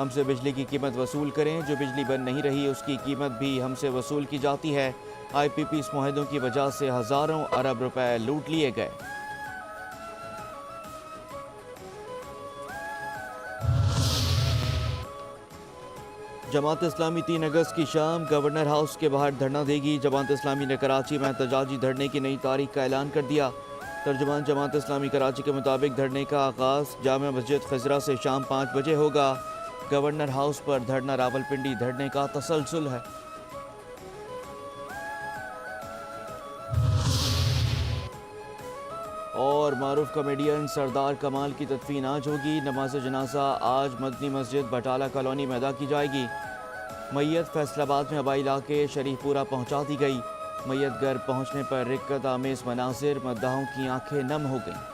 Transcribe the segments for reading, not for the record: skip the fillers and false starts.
ہم سے بجلی کی قیمت وصول کریں، جو بجلی بن نہیں رہی اس کی قیمت بھی ہم سے وصول کی جاتی ہے۔ آئی پی پی اس معاہدوں کی وجہ سے ہزاروں ارب روپے لوٹ لیے گئے۔ جماعت اسلامی 3 اگست کی شام گورنر ہاؤس کے باہر دھرنا دے گی۔ جماعت اسلامی نے کراچی میں احتجاجی دھرنے کی نئی تاریخ کا اعلان کر دیا۔ ترجمان جماعت اسلامی کراچی کے مطابق دھرنے کا آغاز جامع مسجد خضرہ سے شام 5 بجے ہوگا۔ گورنر ہاؤس پر دھرنا راولپنڈی دھرنے کا تسلسل ہے۔ اور معروف کامیڈین سردار کمال کی تدفین آج ہوگی۔ نماز جنازہ آج مدنی مسجد بٹالہ کالونی میں ادا کی جائے گی۔ میت فیصل آباد میں آبائی علاقے شریف پورہ پہنچا دی گئی۔ میت گھر پہنچنے پر رکت آمیز مناظر، مداحوں کی آنکھیں نم ہو گئیں۔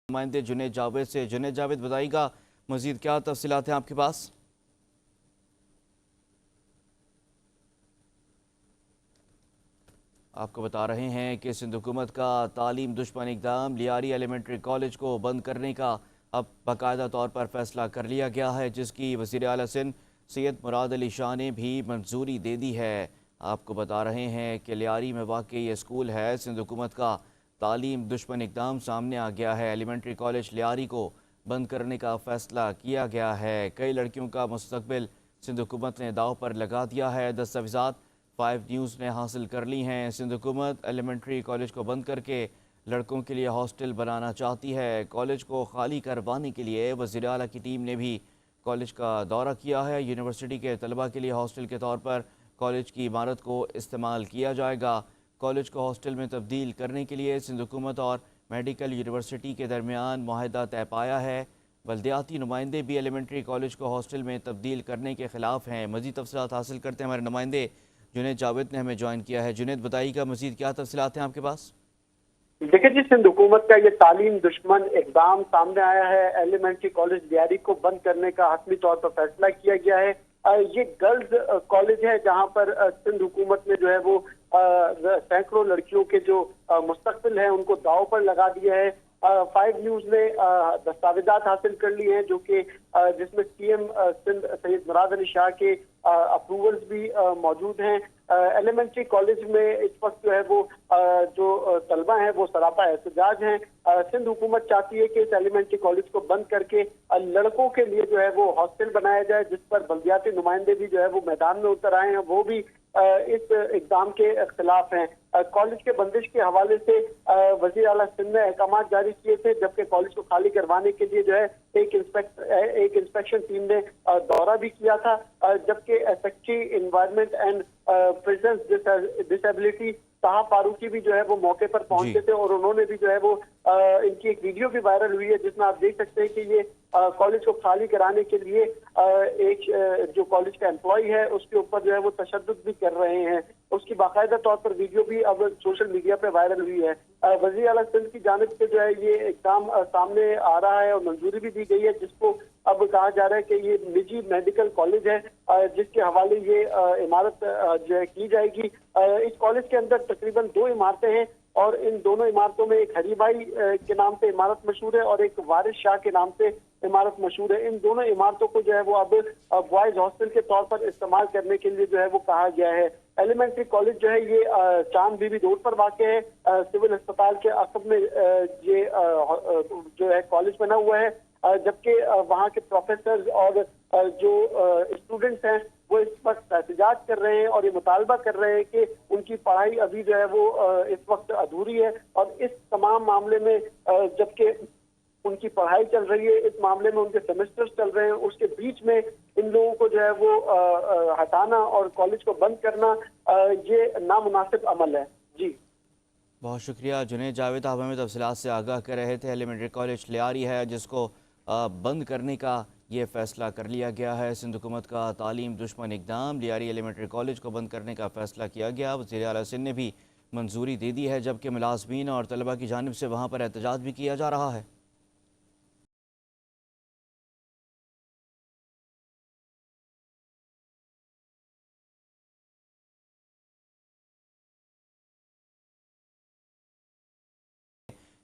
نمائندے جنید جاوید سے۔ جنید جاوید بتائیے گا مزید کیا تفصیلات ہیں آپ کے پاس؟ آپ کو بتا رہے ہیں کہ سندھ حکومت کا تعلیم دشمن اقدام لیاری ایلیمنٹری کالج کو بند کرنے کا اب باقاعدہ طور پر فیصلہ کر لیا گیا ہے، جس کی وزیر اعلیٰ سندھ سید مراد علی شاہ نے بھی منظوری دے دی ہے۔ آپ کو بتا رہے ہیں کہ لیاری میں واقع یہ اسکول ہے۔ سندھ حکومت کا تعلیم دشمن اقدام سامنے آ گیا ہے۔ ایلیمنٹری کالج لیاری کو بند کرنے کا فیصلہ کیا گیا ہے۔ کئی لڑکیوں کا مستقبل سندھ حکومت نے داؤ پر لگا دیا ہے۔ دستاویزات 5 نیوز نے حاصل کر لی ہیں۔ سندھ حکومت ایلیمنٹری کالج کو بند کر کے لڑکوں کے لیے ہاسٹل بنانا چاہتی ہے۔ کالج کو خالی کروانے کے لیے وزیر اعلیٰ کی ٹیم نے بھی کالج کا دورہ کیا ہے۔ یونیورسٹی کے طلبہ کے لیے ہاسٹل کے طور پر کالج کی عمارت کو استعمال کیا جائے گا۔ کالج کو ہاسٹل میں تبدیل کرنے کے لیے سندھ حکومت اور میڈیکل یونیورسٹی کے درمیان معاہدہ طے پایا ہے۔ بلدیاتی نمائندے بھی ایلیمنٹری کالج کو ہاسٹل میں تبدیل کرنے کے خلاف ہیں۔ مزید تفصیلات حاصل کرتے ہیں ہمارے نمائندے جنید جاوید نے ہمیں جوائن کیا ہے۔ جنید بتائیے گا مزید کیا تفصیلات ہیں آپ کے پاس؟ دیکھیں جی، سندھ حکومت کا یہ تعلیم دشمن اقدام سامنے آیا ہے۔ ایلیمنٹری کالج لیاری کو بند کرنے کا حتمی طور پر فیصلہ کیا گیا ہے۔ یہ گرلز کالج ہے جہاں پر سندھ حکومت نے جو ہے وہ سینکڑوں لڑکیوں کے جو مستقبل ہیں ان کو داؤ پر لگا دیا ہے۔ 5 نیوز نے دستاویزات حاصل کر لی ہیں جو کہ جس میں سی ایم سندھ سید مراد علی شاہ کے اپروولز بھی موجود ہیں۔ ایلیمنٹری کالج میں اس وقت جو ہے وہ جو طلبہ ہیں وہ سراپا احتجاج ہیں۔ سندھ حکومت چاہتی ہے کہ اس ایلیمنٹری کالج کو بند کر کے لڑکوں کے لیے جو ہے وہ ہاسٹل بنایا جائے، جس پر بلدیاتی نمائندے بھی جو ہے وہ میدان میں اتر آئے ہیں، وہ بھی اس اقدام کے خلاف ہیں۔ کالج کے بندش کے حوالے سے وزیر اعلیٰ سندھ نے احکامات جاری کیے تھے، جبکہ کالج کو خالی کروانے کے لیے جو ہے ایک انسپیکشن ٹیم نے دورہ بھی کیا تھا، جبکہ secretary environment and presence disability صاحب فاروقی بھی جو ہے وہ موقع پر پہنچے تھے اور انہوں نے بھی جو ہے وہ ان کی ایک ویڈیو بھی وائرل ہوئی ہے جس میں آپ دیکھ سکتے ہیں کہ یہ کالج کو خالی کرانے کے لیے ایک جو کالج کا امپلائی ہے اس کے اوپر جو ہے وہ تشدد بھی کر رہے ہیں۔ اس کی باقاعدہ طور پر ویڈیو بھی اب سوشل میڈیا پہ وائرل ہوئی ہے۔ وزیر اعلیٰ سندھ کی جانب سے جو ہے یہ اقدام سامنے آ رہا ہے اور منظوری بھی دی گئی ہے، جس کو اب کہا جا رہا ہے کہ یہ نجی میڈیکل کالج ہے جس کے حوالے یہ عمارت جو ہے کی جائے گی۔ اس کالج کے اندر تقریباً 2 عمارتیں ہیں اور ان دونوں عمارتوں میں ایک ہری بھائی کے نام سے عمارت مشہور ہے اور ایک وارث شاہ کے نام سے عمارت مشہور ہے۔ ان دونوں عمارتوں کو جو ہے وہ اب بوائز ہاسٹل کے طور پر استعمال کرنے کے لیے جو ہے وہ کہا گیا ہے۔ ایلیمنٹری کالج جو ہے یہ چاند بی بی روڈ پر واقع ہے۔ سول ہسپتال کے عقب میں یہ جو ہے کالج بنا ہوا ہے، جبکہ وہاں کے پروفیسرز اور جو اسٹوڈنٹس ہیں وہ اس وقت احتجاج کر رہے ہیں اور یہ مطالبہ کر رہے ہیں کہ ان کی پڑھائی ابھی جو ہے وہ اس وقت ادھوری ہے۔ اور اس تمام معاملے میں جبکہ ان کی پڑھائی چل رہی ہے، اس معاملے میں ان کے سیمسٹر چل رہے ہیں، اس کے بیچ میں ان لوگوں کو جو ہے وہ ہٹانا اور کالج کو بند کرنا یہ نامناسب عمل ہے۔ جی بہت شکریہ جنید جاوید، آپ ہمیں تفصیلات سے آگاہ کر رہے تھے۔ ایلیمنٹری کالج لیاری ہے جس کو بند کرنے کا یہ فیصلہ کر لیا گیا ہے۔ سندھ حکومت کا تعلیم دشمن اقدام، لیاری ایلیمنٹری کالج کو بند کرنے کا فیصلہ کیا گیا۔ وزیر اعلیٰ سندھ نے بھی منظوری دے دی ہے، جبکہ ملازمین اور طلبہ کی جانب سے وہاں پر احتجاج بھی کیا جا رہا ہے۔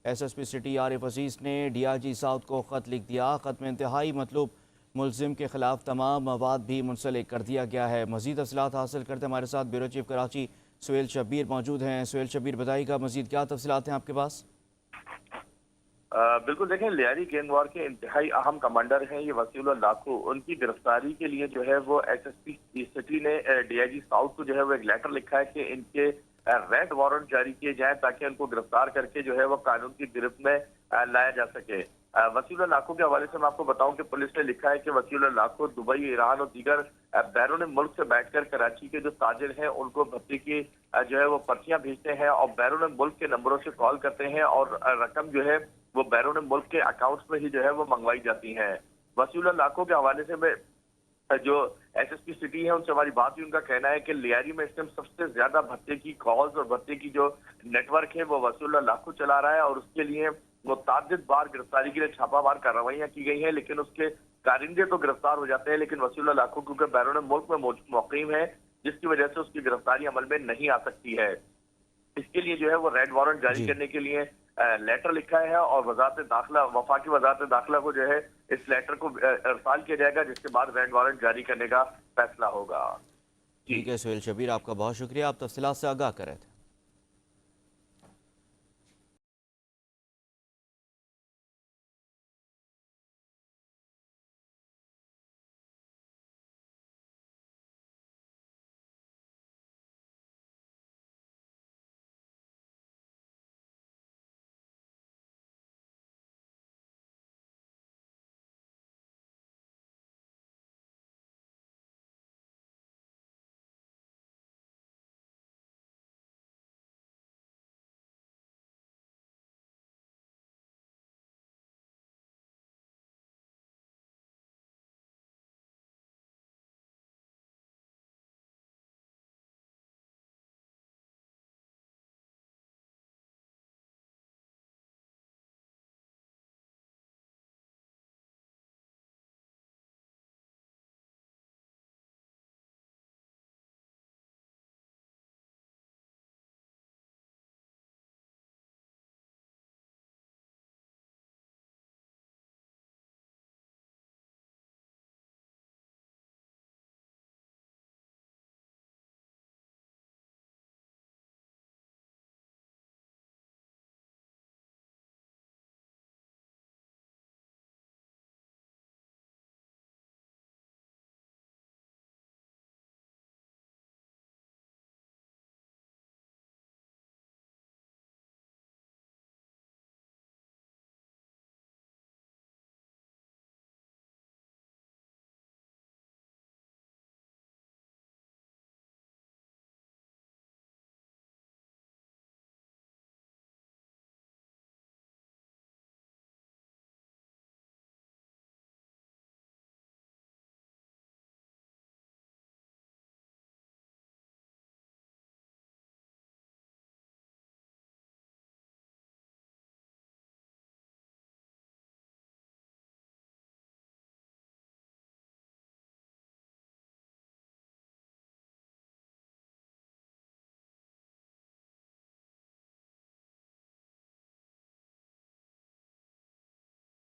ایس ایس پی سٹی عارف عزیز نے ڈی آئی جی ساؤتھ کو خط لکھ دیا۔ خط میں انتہائی مطلوب ملزم کے خلاف تمام مواد بھی منسلک کر دیا گیا ہے۔ مزید تفصیلات حاصل کرتے ہمارے ساتھ بیورو چیف کراچی سہیل شبیر موجود ہیں۔ سہیل شبیر، بتائیے گا مزید کیا تفصیلات ہیں آپ کے پاس؟ بالکل، دیکھیں لیاری گینگ وار کے انتہائی اہم کمانڈر ہیں یہ وسیع اللہ لاکھو۔ ان کی گرفتاری کے لیے جو ہے وہ ایس ایس پی سٹی نے ڈی آئی جی ساؤتھ کو جو ہے وہ ایک لیٹر لکھا ہے کہ ان کے ریڈ وارنٹ جاری کیے جائیں تاکہ ان کو گرفتار کر کے جو ہے وہ قانون کی گرفت میں لایا جا سکے۔ وسیع اللہ لاکھو کے حوالے سے میں آپ کو بتاؤں کہ پولیس نے لکھا ہے کہ وسیع اللہ لاکھو دبئی، ایران اور دیگر بیرون ملک سے بیٹھ کر کراچی کے جو تاجر ہیں ان کو بھتے کی جو ہے وہ پرچیاں بھیجتے ہیں اور بیرون ملک کے نمبروں سے کال کرتے ہیں اور رقم جو ہے وہ بیرون ملک کے اکاؤنٹس میں ہی جو ہے وہ منگوائی جاتی ہیں۔ وسیع اللہ لاکھو کے حوالے سے میں جو ایس ایس پی سٹی ہے ان سے ہماری بات ہوئی، ان کا کہنا ہے کہ لیاری میں اس ٹائم سب سے زیادہ بھتے کی کالز اور بھتے کی جو نیٹ ورک ہے وہ وسیع اللہ لاکھو چلا رہا ہے اور اس کے لیے متعدد بار گرفتاری کے لیے چھاپہ مار کارروائیاں کی گئی ہیں، لیکن اس کے کارندے تو گرفتار ہو جاتے ہیں، لیکن وسیع اللہ لاکھو کیونکہ بیرون ملک میں مقیم ہے جس کی وجہ سے اس کی گرفتاری عمل میں نہیں آ سکتی ہے۔ اس کے لیے جو ہے وہ ریڈ وارنٹ جاری کرنے کے لیے لیٹر لکھا ہے اور وزارت داخلہ، وفاقی وزارت داخلہ کو جو ہے اس لیٹر کو ارسال کیا جائے گا، جس کے بعد ریڈ وارنٹ جاری کرنے کا فیصلہ ہوگا۔ ٹھیک ہے سہیل شبیر، آپ کا بہت شکریہ، آپ تفصیلات سے آگاہ کر رہے تھے۔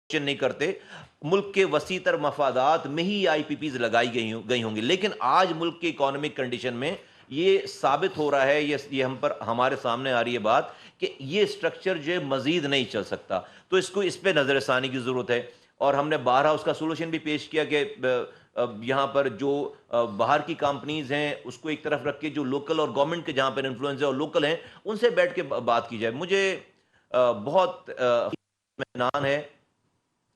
نہیں کرتے، ملک کے وسیع تر مفادات میں ہی آئی پی پیز لگائی گئی ہوں گی، لیکن آج ملک کے اکانومک کنڈیشن میں یہ ثابت ہو رہا ہے، یہ ہمارے سامنے آ رہی ہے بات کہ یہ سٹرکچر جو مزید نہیں چل سکتا، تو اس پہ نظر ثانی کی ضرورت ہے۔ اور ہم نے بارہا اس کا سولوشن بھی پیش کیا کہ یہاں پر جو باہر کی کمپنیز ہیں اس کو ایک طرف رکھ کے جو لوکل اور گورنمنٹ کے جہاں پر انفلوئنس ہے اور لوکل ہیں ان سے بیٹھ کے بات کی جائے۔ مجھے بہت اطمینان ہے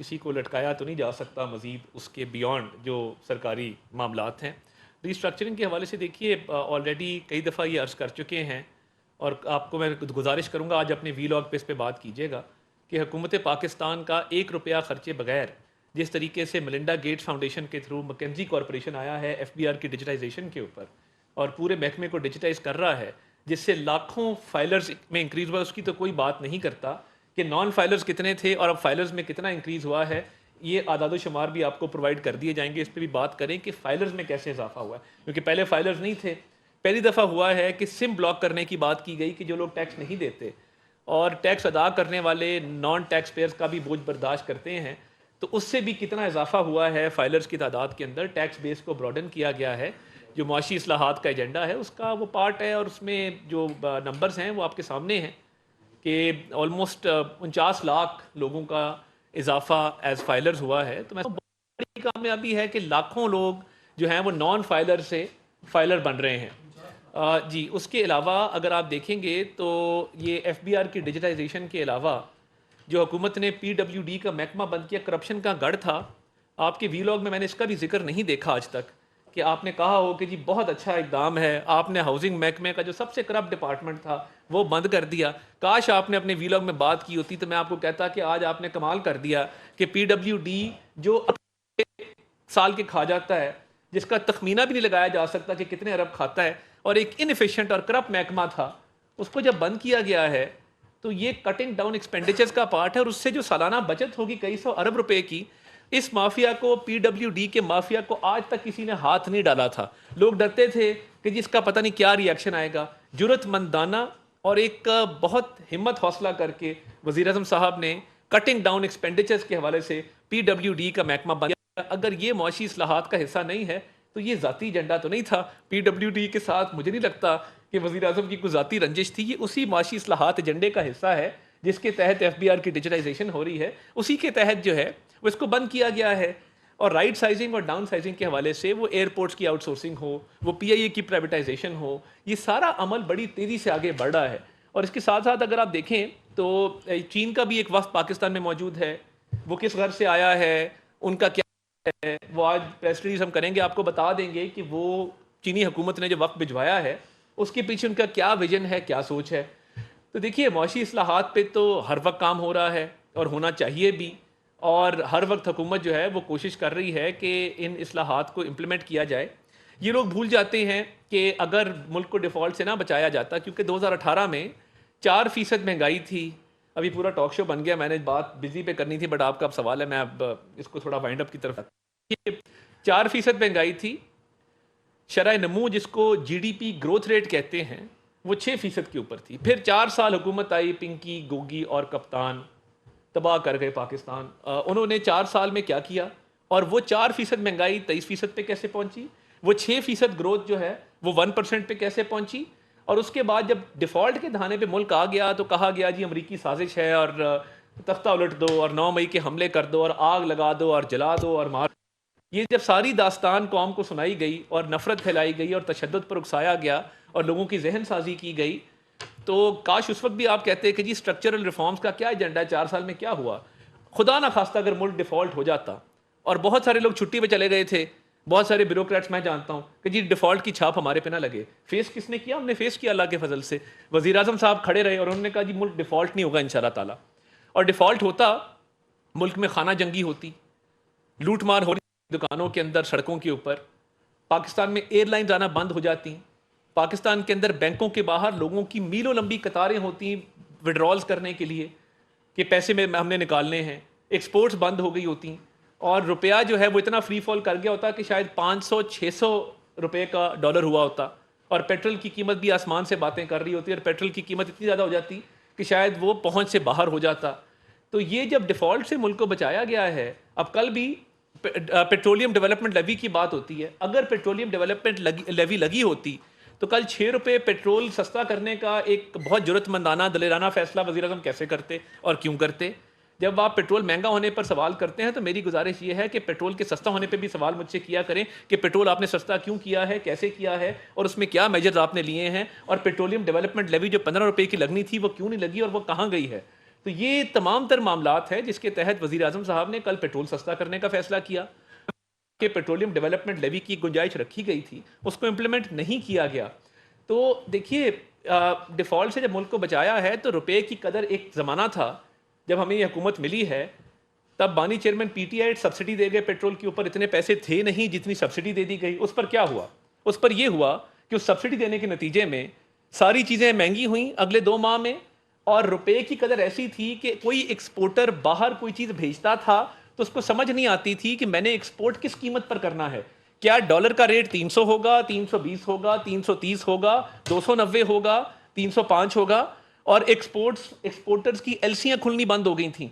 کسی کو لٹکایا تو نہیں جا سکتا مزید اس کے بیونڈ جو سرکاری معاملات ہیں. ریسٹرکچرنگ کے حوالے سے دیکھیے آلریڈی کئی دفعہ یہ عرض کر چکے ہیں, اور آپ کو میں گزارش کروں گا آج اپنے ویلاگ پہ اس پہ بات کیجیے گا کہ حکومت پاکستان کا 1 روپیہ خرچے بغیر جس طریقے سے ملنڈا گیٹس فاؤنڈیشن کے تھرو مکینزی کارپوریشن آیا ہے FBR کی ڈیجیٹائزیشن کے اوپر اور پورے محکمے کو ڈیجیٹائز کر رہا ہے, جس سے لاکھوں فائلرز میں انکریز ہوا, اس کی تو کوئی بات نہیں کرتا کہ نان فائلرز کتنے تھے اور اب فائلرز میں کتنا انکریز ہوا ہے. یہ اعداد و شمار بھی آپ کو پرووائڈ کر دیے جائیں گے, اس پہ بھی بات کریں کہ فائلرز میں کیسے اضافہ ہوا ہے, کیونکہ پہلے فائلرز نہیں تھے. پہلی دفعہ ہوا ہے کہ سم بلاک کرنے کی بات کی گئی کہ جو لوگ ٹیکس نہیں دیتے اور ٹیکس ادا کرنے والے نان ٹیکس پیئرز کا بھی بوجھ برداشت کرتے ہیں, تو اس سے بھی کتنا اضافہ ہوا ہے فائلرز کی تعداد کے اندر. ٹیکس بیس کو براڈن کیا گیا ہے, جو معاشی اصلاحات کا ایجنڈا ہے اس کا وہ پارٹ ہے, اور اس میں جو نمبرز ہیں وہ آپ کے سامنے ہیں کہ آلموسٹ 49 لاکھ لوگوں کا اضافہ ایز فائلرز ہوا ہے. تو میں بہت بڑی کامیابی ہے کہ لاکھوں لوگ جو ہیں وہ نان فائلر سے فائلر بن رہے ہیں. جی اس کے علاوہ اگر آپ دیکھیں گے تو یہ FBR کی ڈیجیٹائزیشن کے علاوہ جو حکومت نے PWD کا محکمہ بند کیا, کرپشن کا گڑھ تھا. آپ کے ویلاگ میں نے اس کا بھی ذکر نہیں دیکھا آج تک کہ آپ نے کہا ہو کہ جی بہت اچھا اقدام ہے, آپ نے ہاؤسنگ محکمے کا جو سب سے کرپٹ ڈپارٹمنٹ تھا وہ بند کر دیا. کاش آپ نے اپنے ویلاگ میں بات کی ہوتی تو میں آپ کو کہتا کہ آج آپ نے کمال کر دیا کہ PWD جو سال کے کھا جاتا ہے, جس کا تخمینہ بھی نہیں لگایا جا سکتا کہ کتنے ارب کھاتا ہے, اور ایک انیفیشینٹ اور کرپٹ محکمہ تھا, اس کو جب بند کیا گیا ہے تو یہ کٹنگ ڈاؤن ایکسپینڈیچرز کا پارٹ ہے, اور اس سے جو سالانہ بچت ہوگی کئی سو ارب روپے کی, اس مافیا کو PWD کے مافیا کو آج تک کسی نے ہاتھ نہیں ڈالا تھا. لوگ ڈرتے تھے کہ جس کا پتہ نہیں کیا ری ایکشن آئے گا. جرت مندانہ اور ایک بہت ہمت حوصلہ کر کے وزیر اعظم صاحب نے کٹنگ ڈاؤن ایکسپینڈیچرز کے حوالے سے PWD کا محکمہ بند کیا. اگر یہ معاشی اصلاحات کا حصہ نہیں ہے تو یہ ذاتی ایجنڈا تو نہیں تھا PWD کے ساتھ. مجھے نہیں لگتا کہ وزیر اعظم کی کوئی ذاتی رنجش تھی, یہ اسی معاشی اصلاحات ایجنڈے کا حصہ ہے جس کے تحت FBR کی ڈیجیٹائزیشن ہو رہی ہے. اسی کے تحت جو ہے وہ اس کو بند کیا گیا ہے. اور رائٹ سائزنگ اور ڈاؤن سائزنگ کے حوالے سے وہ ایئرپورٹس کی آؤٹ سورسنگ ہو, وہ PIA کی پرائیویٹائزیشن ہو, یہ سارا عمل بڑی تیزی سے آگے بڑھ رہا ہے. اور اس کے ساتھ ساتھ اگر آپ دیکھیں تو چین کا بھی ایک وفد پاکستان میں موجود ہے, وہ کس غرض سے آیا ہے, ان کا کیا ہے, وہ آج پریس ریلیز ہم کریں گے, آپ کو بتا دیں گے کہ وہ چینی حکومت نے جو وفد بھجوایا ہے اس کے پیچھے ان کا کیا ویژن ہے, کیا سوچ ہے. تو دیکھیے معاشی اصلاحات پہ تو ہر وقت کام ہو رہا ہے اور ہونا چاہیے بھی, اور ہر وقت حکومت جو ہے وہ کوشش کر رہی ہے کہ ان اصلاحات کو امپلیمنٹ کیا جائے. یہ لوگ بھول جاتے ہیں کہ اگر ملک کو ڈیفالٹ سے نہ بچایا جاتا, کیونکہ 2018 میں 4% مہنگائی تھی. ابھی پورا ٹاک شو بن گیا, میں نے بات بزی پہ کرنی تھی بٹ آپ کا اب سوال ہے, میں اب اس کو تھوڑا وائنڈ اپ کی طرف. 4% مہنگائی تھی, شرح نمو جس کو GDP گروتھ ریٹ کہتے ہیں وہ 6% کے اوپر تھی. پھر 4 سال حکومت آئی, پنکی, گوگی اور کپتان تباہ کر گئے پاکستان. انہوں نے 4 سال میں کیا کیا, اور وہ 4% مہنگائی 23% پہ کیسے پہنچی, وہ 6% گروتھ جو ہے وہ 1% پہ کیسے پہنچی. اور اس کے بعد جب ڈیفالٹ کے دہانے پہ ملک آ گیا تو کہا گیا جی امریکی سازش ہے اور تختہ الٹ دو اور 9 مئی کے حملے کر دو اور آگ لگا دو اور جلا دو اور مار. یہ جب ساری داستان قوم کو سنائی گئی اور نفرت پھیلائی گئی اور تشدد پر اکسایا گیا اور لوگوں کی ذہن سازی کی گئی, تو کاش اس وقت بھی آپ کہتے کہ جی اسٹرکچرل ریفارمز کا کیا ایجنڈا ہے, 4 سال میں کیا ہوا. خدا نہ خواستہ اگر ملک ڈیفالٹ ہو جاتا, اور بہت سارے لوگ چھٹی پہ چلے گئے تھے, بہت سارے بیوروکریٹس میں جانتا ہوں کہ جی ڈیفالٹ کی چھاپ ہمارے پہ نہ لگے. فیس کس نے کیا, ہم نے فیس کیا اللہ کے فضل سے. وزیر اعظم صاحب کھڑے رہے اور انہوں نے کہا جی ملک ڈیفالٹ نہیں ہوگا انشاءاللہ تعالیٰ. اور ڈیفالٹ ہوتا, ملک میں خانہ جنگی ہوتی, لوٹ مار ہو رہی دکانوں کے اندر, سڑکوں کے اوپر. پاکستان میں ایئر لائنز آنا بند ہو جاتی. پاکستان کے اندر بینکوں کے باہر لوگوں کی میلوں لمبی قطاریں ہوتی وڈرالز کرنے کے لیے کہ پیسے میں ہم نے نکالنے ہیں. ایکسپورٹس بند ہو گئی ہوتی, اور روپیہ جو ہے وہ اتنا فری فال کر گیا ہوتا کہ شاید 500-600 روپے کا ڈالر ہوا ہوتا, اور پیٹرول کی قیمت بھی آسمان سے باتیں کر رہی ہوتی, اور پیٹرول کی قیمت اتنی زیادہ ہو جاتی کہ شاید وہ پہنچ سے باہر ہو جاتا. تو یہ جب ڈیفالٹ سے ملک کو بچایا گیا ہے, اب کل بھی پیٹرولیم ڈیولپمنٹ لیوی کی بات ہوتی ہے, اگر پیٹرولیم ڈیولپمنٹ لیوی لگی ہوتی تو کل 6 روپے پیٹرول سستا کرنے کا ایک بہت جرت مندانہ دلیرانہ فیصلہ وزیر اعظم کیسے کرتے اور کیوں کرتے. جب آپ پیٹرول مہنگا ہونے پر سوال کرتے ہیں تو میری گزارش یہ ہے کہ پیٹرول کے سستا ہونے پہ بھی سوال مجھ سے کیا کریں کہ پیٹرول آپ نے سستا کیوں کیا ہے, کیسے کیا ہے, اور اس میں کیا میجرز آپ نے لیے ہیں, اور پیٹرولیم ڈیولپمنٹ لیوی جو 15 روپے کی لگنی تھی وہ کیوں نہیں لگی اور وہ کہاں گئی ہے. تو یہ تمام تر معاملات ہیں جس کے تحت وزیر اعظم صاحب نے کل پیٹرول سستا کرنے کا فیصلہ کیا کہ پیٹرولیم ڈیولپمنٹ لیوی کی گنجائش رکھی گئی تھی، اس کو امپلیمنٹ نہیں کیا گیا. تو دیکھیے ڈیفالٹ سے جب ملک کو بچایا ہے تو روپے کی قدر ایک زمانہ تھا جب ہمیں یہ حکومت ملی ہے، تب بانی chairman P T I subsidy دے گئے پیٹرول کے اوپر، اتنے پیسے تھے نہیں جتنی سبسڈی دے دی گئی. اس پر کیا ہوا؟ اس پر یہ ہوا کہ اس سبسڈی دینے کے نتیجے میں ساری چیزیں مہنگی ہوئیں اگلے 2 ماہ میں، اور روپے کی قدر ایسی تھی کہ کوئی ایکسپورٹر باہر کوئی چیز بھیجتا تھا تو اس کو سمجھ نہیں آتی تھی کہ میں نے ایکسپورٹ کس قیمت پر کرنا ہے. کیا ڈالر کا ریٹ 300 ہوگا، 320 ہوگا، 330 ہوگا، 290 ہوگا، 305 ہوگا، اور ایکسپورٹرز کی ایلسیاں کھلنی بند ہو گئی تھیں.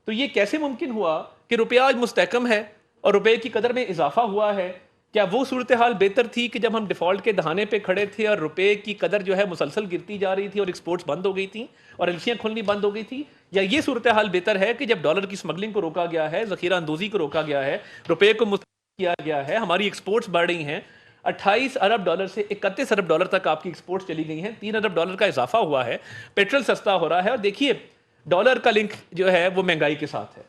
تو یہ کیسے ممکن ہوا کہ روپیہ آج مستحکم ہے اور روپے کی قدر میں اضافہ ہوا ہے؟ کیا وہ صورتحال بہتر تھی کہ جب ہم ڈیفالٹ کے دہانے پہ کھڑے تھے اور روپے کی قدر جو ہے مسلسل گرتی جا رہی تھی اور ایکسپورٹس بند ہو گئی تھیں اور ایلسیاں کھلنی بند ہو گئی تھی؟ یا یہ صورتحال بہتر ہے کہ جب ڈالر کی سمگلنگ کو روکا گیا ہے، ذخیرہ اندوزی کو روکا گیا ہے، روپے کو مستحکم کیا گیا ہے، ہماری ایکسپورٹس بڑھ رہی ہیں، 28 ارب ڈالر سے 31 ارب ڈالر تک آپ کی ایکسپورٹس چلی گئی ہیں، 3 ارب ڈالر کا اضافہ ہوا ہے، پیٹرول سستا ہو رہا ہے. اور دیکھیے ڈالر کا لنک جو ہے وہ مہنگائی کے ساتھ ہے.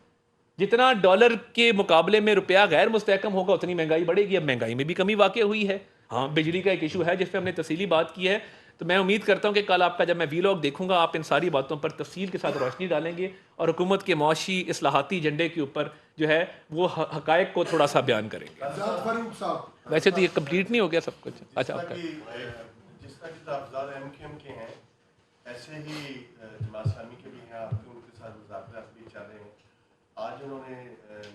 جتنا ڈالر کے مقابلے میں روپیہ غیر مستحکم ہوگا اتنی مہنگائی بڑھے گی. اب مہنگائی میں بھی کمی واقع ہوئی ہے. ہاں بجلی کا ایک ایشو ہے جس پہ ہم نے تفصیلی بات کی ہے. تو میں امید کرتا ہوں کہ کل آپ کا جب میں وی لاگ دیکھوں گا آپ ان ساری باتوں پر تفصیل کے ساتھ روشنی ڈالیں گے اور حکومت کے معاشی اصلاحاتی ایجنڈے کے اوپر جو ہے وہ حقائق کو تھوڑا سا بیان کریں گے. فاروق صاحب، ویسے تو یہ کمپلیٹ نہیں ہو گیا سب کچھ. اچھا آپ کا جس طرح کے افزار ایم کیو ایم کے ہیں ایسے ہی جماعت اسلامی کے بھی ہیں، آپ کے ان کے ساتھ مذاکرات بھی چل رہے ہیں. آج انہوں نے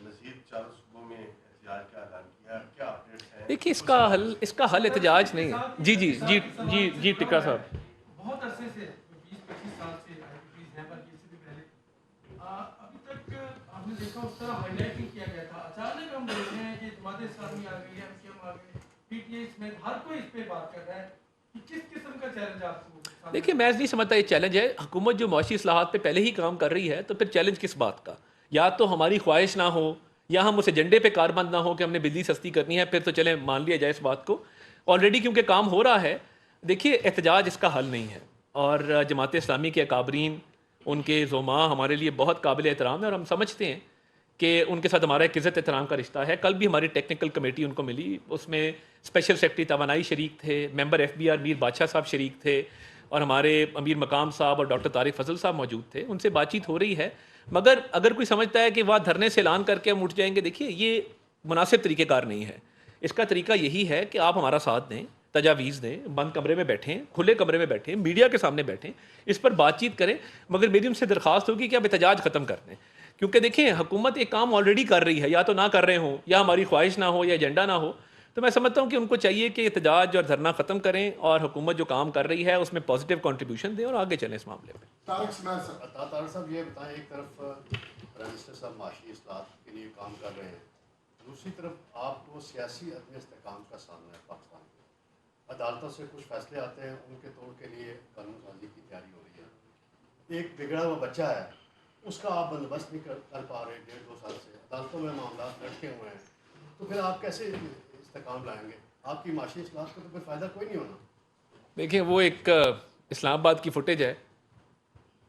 مزید 4 صوبوں میں احتجاج کا اعلان کیا، کیا اپڈیٹس ہیں؟ دیکھیے اس کا حل احتجاج نہیں ہے. جی ٹکا صاحب، بہت عرصے سے 20-25 سال سے IPPs ہیں، بلکہ اس سے بھی پہلے ابھی تک آپ نے دیکھا اس طرح ہائی لائٹ نہیں کیا گیا تھا. اچانک ہم دیکھ رہے ہیں کہ جماعت اسلامی آ گئی ہے، MKM آ گئی، PTI سمیت ہر کوئی اس پہ بات کر رہا ہے. کس قسم کا چیلنج آپ کو؟ دیکھیے میں نہیں سمجھتا یہ چیلنج ہے. حکومت جو معاشی اصلاحات پہ پہلے ہی کام کر رہی ہے تو پھر چیلنج کس بات کا؟ یا تو ہماری خواہش نہ ہو یا ہم اس ایجنڈے پہ کاربند نہ ہو کہ ہم نے بجلی سستی کرنی ہے، پھر تو چلیں مان لیا جائے اس بات کو. آلریڈی کیونکہ کام ہو رہا ہے. دیکھیے احتجاج اس کا حل نہیں ہے، اور جماعت اسلامی کے اکابرین، ان کے زعماء ہمارے لیے بہت قابل احترام ہے اور ہم سمجھتے ہیں کہ ان کے ساتھ ہمارا ایک عزت احترام کا رشتہ ہے. کل بھی ہماری ٹیکنیکل کمیٹی ان کو ملی، اس میں اسپیشل سیکرٹری توانائی شریک تھے، ممبر FBR میر بادشاہ صاحب شریک تھے، اور ہمارے امیر مقام صاحب اور ڈاکٹر طارق فضل صاحب موجود تھے. ان سے بات چیت ہو رہی ہے. مگر اگر کوئی سمجھتا ہے کہ وہاں دھرنے سے اعلان کر کے ہم اٹھ جائیں گے، دیکھیے یہ مناسب طریقہ کار نہیں ہے. اس کا طریقہ یہی ہے کہ آپ ہمارا ساتھ دیں، تجاویز دیں، بند کمرے میں بیٹھیں، کھلے کمرے میں بیٹھیں، میڈیا کے سامنے بیٹھیں، اس پر بات چیت کریں. مگر میری ان سے درخواست ہوگی کہ آپ احتجاج ختم کر دیں، کیونکہ دیکھیں حکومت ایک کام آلریڈی کر رہی ہے، یا تو نہ کر رہے ہوں یا ہماری خواہش نہ ہو یا ایجنڈا نہ ہو. تو میں سمجھتا ہوں کہ ان کو چاہیے کہ احتجاج اور دھرنا ختم کریں اور حکومت جو کام کر رہی ہے اس میں پازیٹیو کنٹریبیوشن دیں اور آگے چلیں اس معاملے میں. طارق صاحب یہ بتائیں، ایک طرف پرائم منسٹر صاحب معاشی اصلاحات کے لیے کام کر رہے ہیں، دوسری طرف آپ کو سیاسی عدم استحکام کا سامنا ہے پاکستان میں. عدالتوں سے کچھ فیصلے آتے ہیں، ان کے توڑ کے لیے قانون سازی کی تیاری ہو رہی ہے. ایک بگڑا ہوا بچہ ہے، اس کا آپ بندوبست نہیں کر پا رہے 1.5-2 سال سے، عدالتوں میں معاملات لٹکے ہوئے ہیں. تو پھر آپ کیسے استحکام لائیں گے؟ آپ کی معاشی اصلاحات کو تو پھر فائدہ کوئی نہیں ہونا. دیکھیں وہ ایک اسلام آباد کی فوٹیج ہے.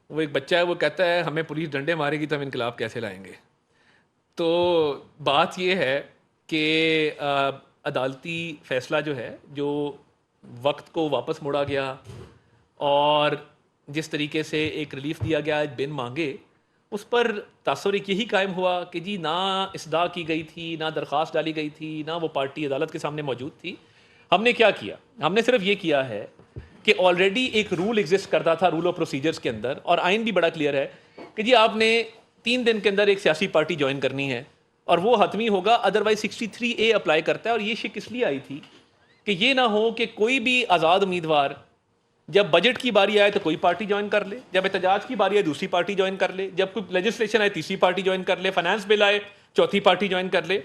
وہ ایک بچہ ہے، وہ کہتا ہے ہمیں پولیس ڈنڈے مارے گی تو ہم انقلاب کیسے لائیں گے. تو بات یہ ہے کہ عدالتی فیصلہ جو ہے، جو وقت کو واپس موڑا گیا اور جس طریقے سے ایک ریلیف دیا گیا بن مانگے، اس پر تاثر ایک یہی قائم ہوا کہ جی نہ اصداء کی گئی تھی، نہ درخواست ڈالی گئی تھی، نہ وہ پارٹی عدالت کے سامنے موجود تھی. ہم نے کیا کیا؟ ہم نے صرف یہ کیا ہے کہ آلریڈی ایک رول ایگزسٹ کرتا تھا رول آف پروسیجرز کے اندر، اور آئین بھی بڑا کلیئر ہے کہ جی آپ نے 3 دن کے اندر ایک سیاسی پارٹی جوائن کرنی ہے اور وہ حتمی ہوگا، ادروائز 63A اپلائی کرتا ہے. اور یہ شک اس لیے آئی تھی کہ یہ نہ ہو کہ کوئی بھی آزاد امیدوار جب بجٹ کی باری آئے تو کوئی پارٹی جوائن کر لے، جب احتجاج کی باری آئے دوسری پارٹی جوائن کر لے، جب کوئی لیجسلیشن آئے تیسری پارٹی جوائن کر لے، فائنانس بل آئے چوتھی پارٹی جوائن کر لے.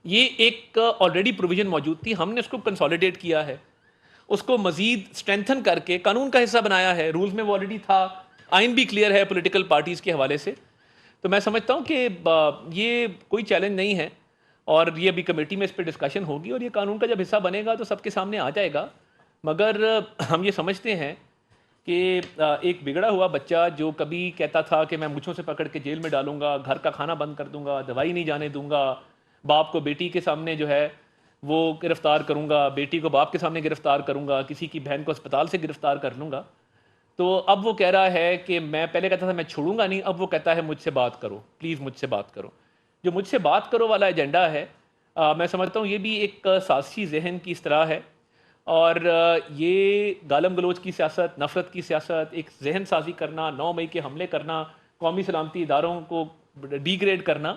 یہ ایک آلریڈی پروویژن موجود تھی، ہم نے اس کو کنسالیڈیٹ کیا ہے، اس کو مزید اسٹرینتھن کر کے قانون کا حصہ بنایا ہے. رولز میں وہ آلریڈی تھا، آئین بھی کلیئر ہے پولیٹیکل پارٹیز کے حوالے سے. تو میں سمجھتا ہوں کہ یہ کوئی چیلنج نہیں ہے، اور یہ ابھی کمیٹی میں اس پہ ڈسکشن ہوگی اور یہ قانون کا جب حصہ بنے گا تو سب کے سامنے آ جائے گا. مگر ہم یہ سمجھتے ہیں کہ ایک بگڑا ہوا بچہ جو کبھی کہتا تھا کہ میں مچھوں سے پکڑ کے جیل میں ڈالوں گا، گھر کا کھانا بند کر دوں گا، دوائی نہیں جانے دوں گا، باپ کو بیٹی کے سامنے جو ہے وہ گرفتار کروں گا، بیٹی کو باپ کے سامنے گرفتار کروں گا، کسی کی بہن کو اسپتال سے گرفتار کر لوں گا، تو اب وہ کہہ رہا ہے کہ میں پہلے کہتا تھا میں چھوڑوں گا نہیں، اب وہ کہتا ہے مجھ سے بات کرو، پلیز مجھ سے بات کرو. جو مجھ سے بات کرو والا ایجنڈا ہے، میں سمجھتا ہوں یہ بھی ایک سازشی ذہن کی اصطلاح ہے، اور یہ گالم گلوچ کی سیاست، نفرت کی سیاست، ایک ذہن سازی کرنا، 9 مئی کے حملے کرنا، قومی سلامتی اداروں کو ڈی گریڈ کرنا،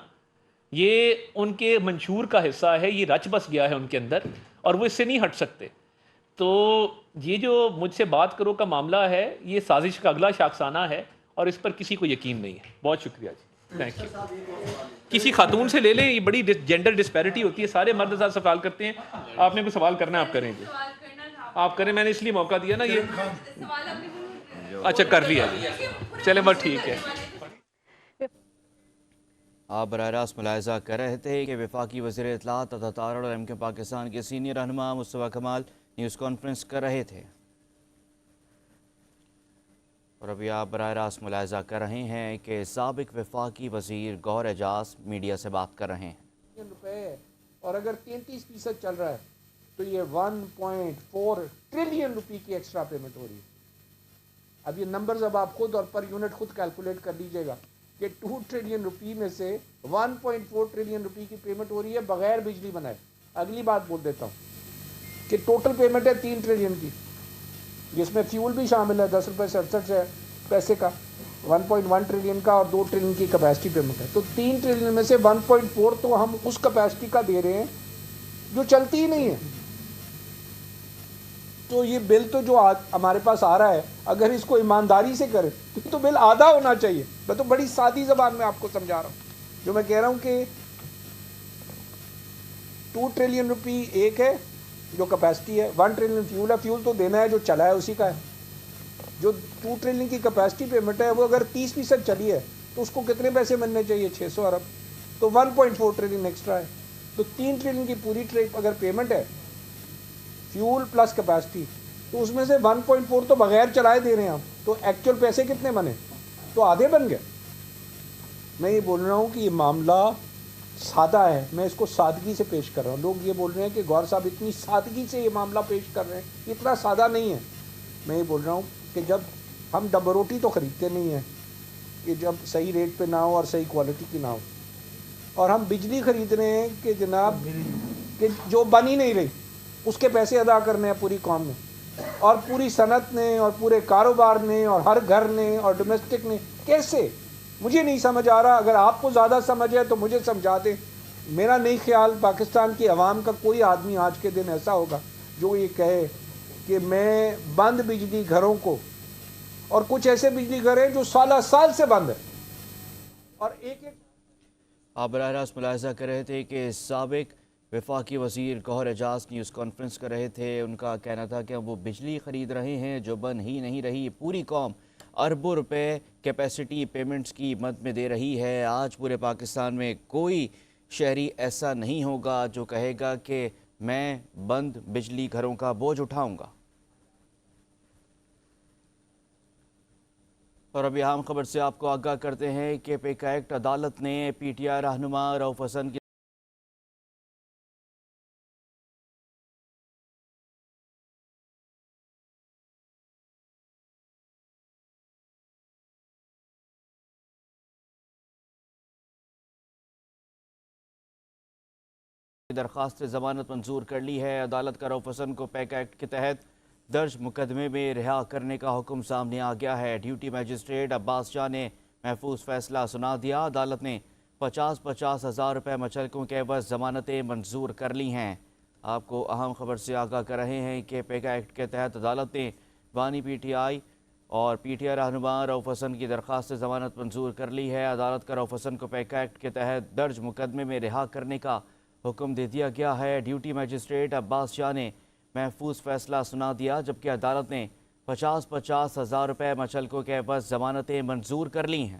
یہ ان کے منشور کا حصہ ہے، یہ رچ بس گیا ہے ان کے اندر اور وہ اس سے نہیں ہٹ سکتے. تو یہ جو مجھ سے بات کرو کا معاملہ ہے، یہ سازش کا اگلا شاخسانہ ہے اور اس پر کسی کو یقین نہیں ہے. بہت شکریہ جی، تھینک یو. کسی خاتون سے لے لیں، یہ بڑی جینڈر ڈسپیرٹی ہوتی ہے، سارے مرد ساتھ سوال کرتے ہیں. آپ نے کوئی سوال کرنا ہے آپ کریں گے، آپ کریں، میں نے اس لیے موقع دیا نا. یہ اچھا کر لیا جی، چلیں بس ٹھیک ہے. آپ براہ راست ملاحظہ کر رہے تھے کہ وفاقی وزیر اطلاعات عطا تارڑ اور MK پاکستان کے سینئر رہنما مصطفیٰ کمال نیوز کانفرنس کر رہے تھے، اور ابھی آپ براہ راست ملاحظہ کر رہے ہیں کہ سابق وفاقی وزیر گوہر اعجاز میڈیا سے بات کر رہے ہیں. روپے اور اگر 33% چل رہا ہے تو یہ 1.4 ٹریلین روپی کی ایکسٹرا پیمنٹ ہو رہی ہے. اب یہ نمبرز اب آپ خود اور پر یونٹ خود کیلکولیٹ کر لیجئے گا کہ 2 ٹریلین روپی میں سے 1.4 ٹریلین روپی کی پیمنٹ ہو رہی ہے بغیر بجلی بنائے. اگلی بات بول دیتا ہوں کہ ٹوٹل پیمنٹ ہے 3 ٹریلین کی، جس میں فیول بھی شامل ہے 10 روپے 67 پیسے کا، 1.1 ٹریلین کا اور 2 ٹریلین کی کیپیسٹی پیمنٹ ہے. تو 3 ٹریلین میں سے 1.4 تو ہم اس کیپیسٹی کا دے رہے ہیں جو چلتی ہی نہیں ہے. تو یہ بل تو جو ہمارے پاس آ رہا ہے، اگر اس کو ایمانداری سے کرے تو بل آدھا ہونا چاہیے. میں تو بڑی سادی زبان میں آپ کو سمجھا رہا ہوں. جو میں کہہ رہا ہوں کہ 2 ٹریلین روپی ایک ہے جو کیپیسٹی ہے، 1 ٹریلین فیول ہے، فیول تو دینا ہے جو چلا ہے اسی کا ہے. جو 2 ٹریلین کی کیپیسٹی پیمنٹ ہے وہ اگر 30% چلی ہے تو اس کو کتنے پیسے ملنے چاہیے؟ 600 ارب. تو 1.4 ٹریلین ایکسٹرا ہے. تو 3 ٹریلین کی پوری اگر پیمنٹ ہے فیول پلس کیپیسٹی، تو اس میں سے 1.4 تو بغیر چلائے دے رہے ہیں ہم. تو ایکچوئل پیسے کتنے بنے؟ تو آدھے بن گئے. میں یہ بول رہا ہوں کہ یہ معاملہ سادہ ہے، میں اس کو سادگی سے پیش کر رہا ہوں. لوگ یہ بول رہے ہیں کہ گوہر صاحب اتنی سادگی سے یہ معاملہ پیش کر رہے ہیں، اتنا سادہ نہیں ہے. میں یہ بول رہا ہوں کہ جب ہم ڈبل روٹی تو خریدتے نہیں ہیں کہ جب صحیح ریٹ پہ نہ ہو اور صحیح کوالٹی کی نہ ہو، اور ہم بجلی خرید رہے ہیں کہ جناب کہ جو بن ہی نہیں رہی اس کے پیسے ادا کرنے ہیں پوری قوم نے اور پوری صنعت نے اور پورے کاروبار نے اور ہر گھر نے اور ڈومیسٹک نے. کیسے؟ مجھے نہیں سمجھ آ رہا. اگر آپ کو زیادہ سمجھ ہے تو مجھے سمجھا دیں. میرا نہیں خیال پاکستان کی عوام کا کوئی آدمی آج کے دن ایسا ہوگا جو یہ کہے کہ میں بند بجلی گھروں کو، اور کچھ ایسے بجلی گھر ہیں جو سالہ سال سے بند ہے اور ایک آپ براہ راست ملاحظہ کر رہے تھے کہ سابق وفاقی وزیر گوہر اعجاز نیوز کانفرنس کر رہے تھے. ان کا کہنا تھا کہ وہ بجلی خرید رہے ہیں جو بن ہی نہیں رہی. پوری قوم اربوں روپے کیپیسٹی پیمنٹس کی مد میں دے رہی ہے. آج پورے پاکستان میں کوئی شہری ایسا نہیں ہوگا جو کہے گا کہ میں بند بجلی گھروں کا بوجھ اٹھاؤں گا. اور ابھی اہم خبر سے آپ کو آگاہ کرتے ہیں کہ پیکا ایکٹ عدالت نے PTI رہنما رؤف حسن کی درخواست ضمانت منظور کر لی ہے. عدالت کا رؤف حسن کو پیکا ایکٹ کے تحت درج مقدمے میں رہا کرنے کا حکم سامنے آ گیا ہے. ڈیوٹی میجسٹریٹ عباس شاہ نے محفوظ فیصلہ سنا دیا. عدالت نے 50 ہزار روپے مچلکوں کے عوض ضمانتیں منظور کر لی ہیں. آپ کو اہم خبر سے آگاہ کر رہے ہیں کہ پیکا ایکٹ کے تحت عدالت نے بانی PTI اور PTI رہنما رؤف حسن کی درخواست ضمانت منظور کر لی ہے. عدالت کا رؤف حسن کو پیکا ایکٹ کے تحت درج مقدمے میں رہا کرنے کا حکم دے دیا گیا ہے. ڈیوٹی میجسٹریٹ عباس شاہ نے محفوظ فیصلہ سنا دیا، جبکہ عدالت نے 50 ہزار روپے مچلکوں کے عوض ضمانتیں منظور کر لی ہیں.